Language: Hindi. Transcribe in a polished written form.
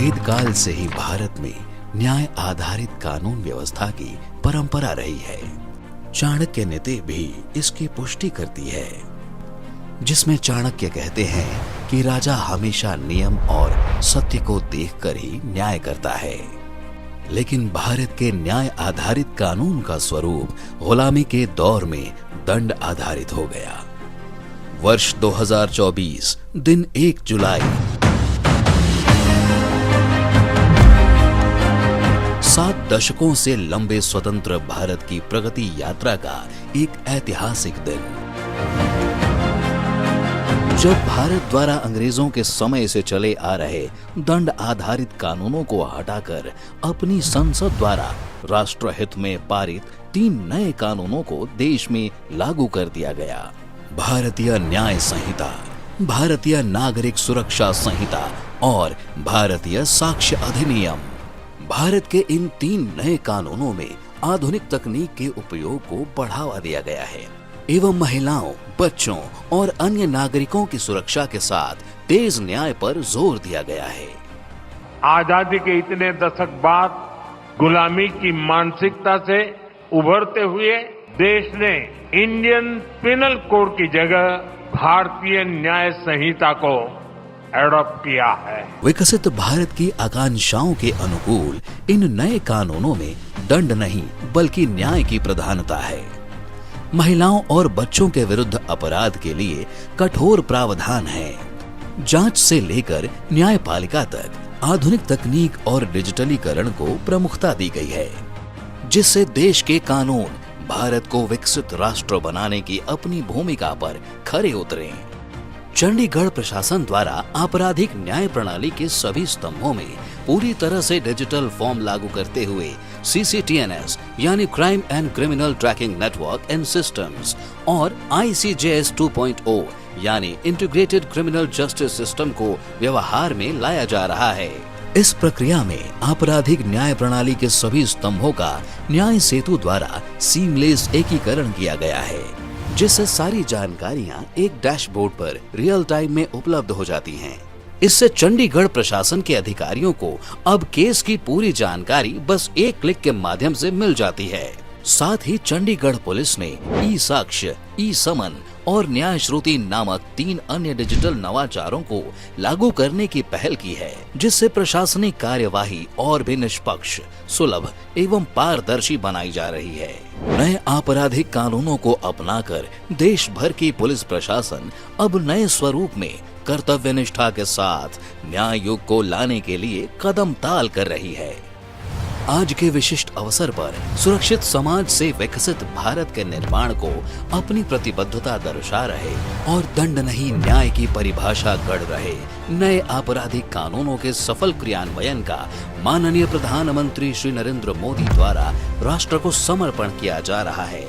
वेद काल से ही भारत में न्याय आधारित कानून व्यवस्था की परंपरा रही है। चाणक्य नीति भी इसकी पुष्टि करती है, जिसमें चाणक्य कहते हैं कि राजा हमेशा नियम और सत्य को देखकर ही न्याय करता है। लेकिन भारत के न्याय आधारित कानून का स्वरूप गुलामी के दौर में दंड आधारित हो गया। वर्ष 2024 दिन 1 जुलाई 7 दशकों से लंबे स्वतंत्र भारत की प्रगति यात्रा का एक ऐतिहासिक दिन, जब भारत द्वारा अंग्रेजों के समय से चले आ रहे दंड आधारित कानूनों को हटाकर अपनी संसद द्वारा राष्ट्रहित में पारित 3 नए कानूनों को देश में लागू कर दिया गया। भारतीय न्याय संहिता, भारतीय नागरिक सुरक्षा संहिता और भारतीय साक्ष्य अधिनियम। भारत के इन 3 नए कानूनों में आधुनिक तकनीक के उपयोग को बढ़ावा दिया गया है एवं महिलाओं, बच्चों और अन्य नागरिकों की सुरक्षा के साथ तेज न्याय पर जोर दिया गया है। आजादी के इतने दशक बाद गुलामी की मानसिकता से उभरते हुए देश ने इंडियन पिनल कोड की जगह भारतीय न्याय संहिता को एडॉप्ट किया है। विकसित भारत की आकांक्षाओं के अनुकूल इन नए कानूनों में दंड नहीं बल्कि न्याय की प्रधानता है। महिलाओं और बच्चों के विरुद्ध अपराध के लिए कठोर प्रावधान है। जांच से लेकर न्यायपालिका तक आधुनिक तकनीक और डिजिटलीकरण को प्रमुखता दी गई है, जिससे देश के कानून भारत को विकसित राष्ट्र बनाने की अपनी भूमिका पर खरे उतरे। चंडीगढ़ प्रशासन द्वारा आपराधिक न्याय प्रणाली के सभी स्तंभों में पूरी तरह से डिजिटल फॉर्म लागू करते हुए CCTNS यानी crime and criminal tracking network and systems और ICJS 2.0 यानी इंटीग्रेटेड क्रिमिनल जस्टिस सिस्टम को व्यवहार में लाया जा रहा है। इस प्रक्रिया में आपराधिक न्याय प्रणाली के सभी स्तंभों का न्याय सेतु द्वारा सीमलेस एकीकरण किया गया है, जिससे सारी जानकारियां एक डैशबोर्ड पर रियल टाइम में उपलब्ध हो जाती हैं। इससे चंडीगढ़ प्रशासन के अधिकारियों को अब केस की पूरी जानकारी बस एक क्लिक के माध्यम से मिल जाती है। साथ ही चंडीगढ़ पुलिस ने ई-साक्ष्य, ई-समन और न्याय श्रुति नामक 3 अन्य डिजिटल नवाचारों को लागू करने की पहल की है, जिससे प्रशासनिक कार्यवाही और भी निष्पक्ष, सुलभ एवं पारदर्शी बनाई जा रही है। नए आपराधिक कानूनों को अपनाकर देश भर की पुलिस प्रशासन अब नए स्वरूप में कर्तव्य निष्ठा के साथ न्याय युग को लाने के लिए कदम ताल कर रही है। आज के विशिष्ट अवसर पर सुरक्षित समाज से विकसित भारत के निर्माण को अपनी प्रतिबद्धता दर्शा रहे और दंड नहीं न्याय की परिभाषा गढ़ रहे नए आपराधिक कानूनों के सफल क्रियान्वयन का माननीय प्रधानमंत्री श्री नरेंद्र मोदी द्वारा राष्ट्र को समर्पण किया जा रहा है।